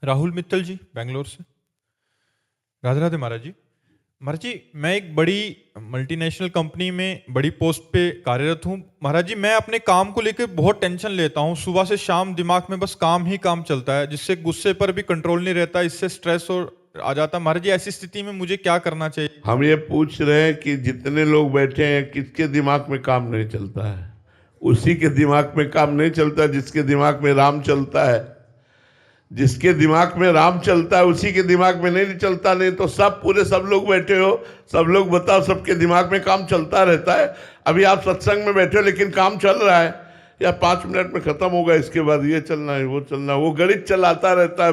राहुल मित्तल जी, बेंगलोर से। राधे राधे महाराज जी। महाराज जी, मैं एक बड़ी मल्टीनेशनल कंपनी में बड़ी पोस्ट पे कार्यरत हूँ। महाराज जी, मैं अपने काम को लेकर बहुत टेंशन लेता हूँ। सुबह से शाम दिमाग में बस काम ही काम चलता है, जिससे गुस्से पर भी कंट्रोल नहीं रहता, इससे स्ट्रेस और आ जाता है। महाराज जी, ऐसी स्थिति में मुझे क्या करना चाहिए? हम ये पूछ रहे हैं कि जितने लोग बैठे हैं किसके दिमाग में काम नहीं चलता है? उसी के दिमाग में काम नहीं चलता जिसके दिमाग में राम चलता है। जिसके दिमाग में राम चलता है उसी के दिमाग में नहीं चलता। नहीं तो सब पूरे सब लोग बैठे हो, सब लोग बताओ, सबके दिमाग में काम चलता रहता है। अभी आप सत्संग में बैठे हो लेकिन काम चल रहा है, या 5 मिनट में खत्म होगा, इसके बाद ये चलना है वो चलना है, वो गणित चलाता रहता है।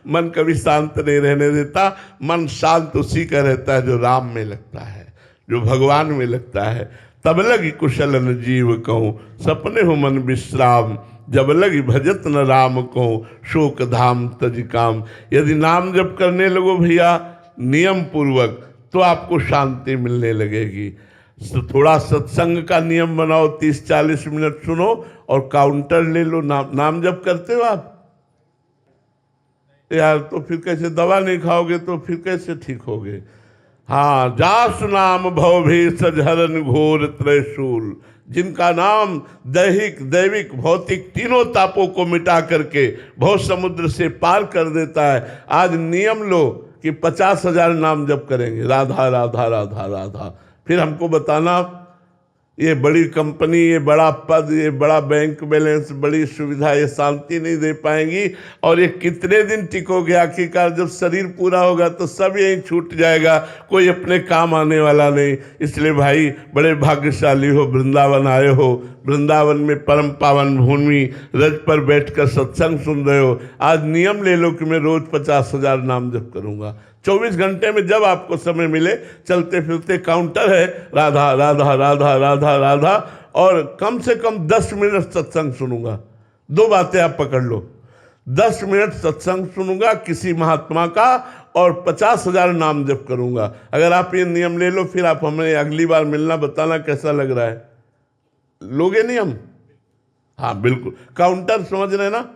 मन कभी शांत नहीं रहने देता। मन शांत उसी का रहता है जो राम में लगता है, जो भगवान में लगता है। तब लगी कुशल न जीव कहूँ, सपने हो मन विश्राम, जब लगी भजत न राम को, शोक धाम तज काम। यदि नाम जप करने लगो भैया नियम पूर्वक, तो आपको शांति मिलने लगेगी। तो थोड़ा सत्संग का नियम बनाओ, 30-40 मिनट सुनो और काउंटर ले लो। नाम जप करते हो आप? यार तो फिर कैसे? दवा नहीं खाओगे तो फिर कैसे ठीक होगे? हाँ, जासु नाम भवभीष हरन घोर त्रैशूल, जिनका नाम दैहिक दैविक भौतिक तीनों तापों को मिटा करके भव समुद्र से पार कर देता है। आज नियम लो कि 50,000 नाम जप करेंगे, राधा राधा राधा राधा। फिर हमको बताना ये बड़ी कंपनी, ये बड़ा पद, ये बड़ा बैंक बैलेंस, बड़ी सुविधा, ये शांति नहीं दे पाएंगी। और ये कितने दिन टिकोगे? आखिरकार जब शरीर पूरा होगा तो सब यहीं छूट जाएगा, कोई अपने काम आने वाला नहीं। इसलिए भाई बड़े भाग्यशाली हो, वृंदावन आए हो। वृंदावन में परम पावन भूमि रज पर बैठकर सत्संग सुन रहे हो। आज नियम ले लो कि मैं रोज 50,000 नाम जप करूंगा। 24 घंटे में जब आपको समय मिले, चलते फिरते काउंटर है, राधा राधा राधा राधा राधा, और कम से कम 10 मिनट सत्संग सुनूंगा। 2 बातें आप पकड़ लो, 10 मिनट सत्संग सुनूंगा किसी महात्मा का, और 50,000 नाम जप करूंगा। अगर आप ये नियम ले लो, फिर आप हमें अगली बार मिलना, बताना कैसा लग रहा है। लोगे नियम? हाँ बिल्कुल। काउंटर समझ रहे ना?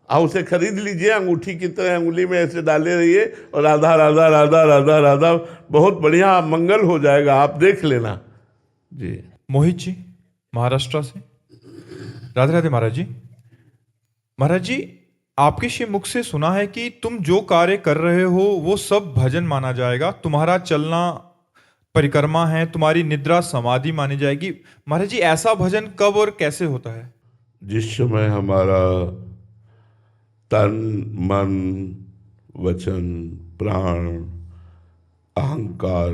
आप उसे खरीद लीजिए, अंगूठी की तरह अंगुली में ऐसे डाले रहिए और राधा राधा राधा राधा राधा, बहुत बढ़िया मंगल हो जाएगा, आप देख लेना जी। मोहित जी, महाराष्ट्र से। राधे राधे महाराज जी। महाराज जी, आपके श्री मुख से सुना है कि तुम जो कार्य कर रहे हो वो सब भजन माना जाएगा। तुम्हारा चलना परिक्रमा है, तुम्हारी निद्रा समाधि मानी जाएगी। महाराज जी, ऐसा भजन कब और कैसे होता है? जिस समय हमारा तन मन वचन प्राण अहंकार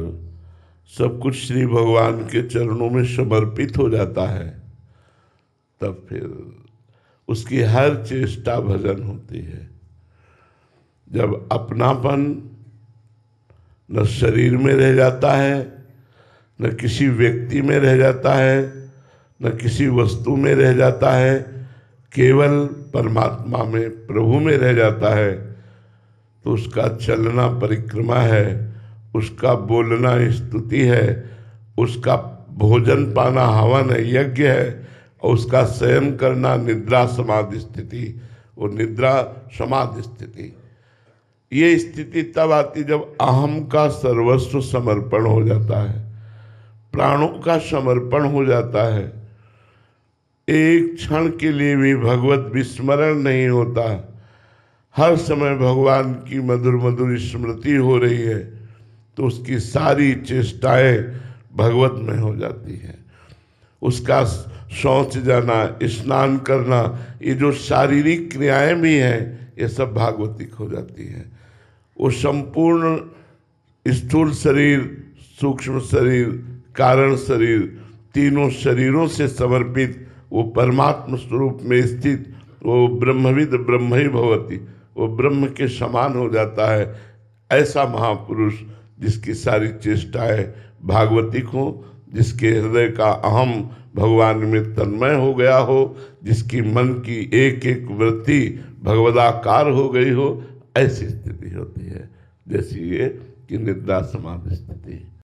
सब कुछ श्री भगवान के चरणों में समर्पित हो जाता है, तब फिर उसकी हर चेष्टा भजन होती है। जब अपनापन न शरीर में रह जाता है, न किसी व्यक्ति में रह जाता है, न किसी वस्तु में रह जाता है, केवल परमात्मा में प्रभु में रह जाता है, तो उसका चलना परिक्रमा है, उसका बोलना स्तुति है, उसका भोजन पाना हवन यज्ञ है, और उसका शयन करना निद्रा समाधि स्थिति। वो निद्रा समाधि स्थिति, ये स्थिति तब आती जब अहम का सर्वस्व समर्पण हो जाता है, प्राणों का समर्पण हो जाता है। एक क्षण के लिए भी भगवत विस्मरण नहीं होता, हर समय भगवान की मधुर मधुर स्मृति हो रही है, तो उसकी सारी चेष्टाएं भगवत में हो जाती हैं। उसका शौच जाना, स्नान करना, ये जो शारीरिक क्रियाएं भी हैं, ये सब भागवतिक हो जाती हैं। वो संपूर्ण स्थूल शरीर, सूक्ष्म शरीर, कारण शरीर, तीनों शरीरों से समर्पित वो परमात्म स्वरूप में स्थित वो ब्रह्मविद ब्रह्म ही भवति, वो ब्रह्म के समान हो जाता है। ऐसा महापुरुष जिसकी सारी चेष्टाएं भागवतिक हो, जिसके हृदय का अहम भगवान में तन्मय हो गया हो, जिसकी मन की एक एक वृत्ति भगवदाकार हो गई हो, ऐसी स्थिति होती है जैसी ये कि निद्रा समाधि स्थिति।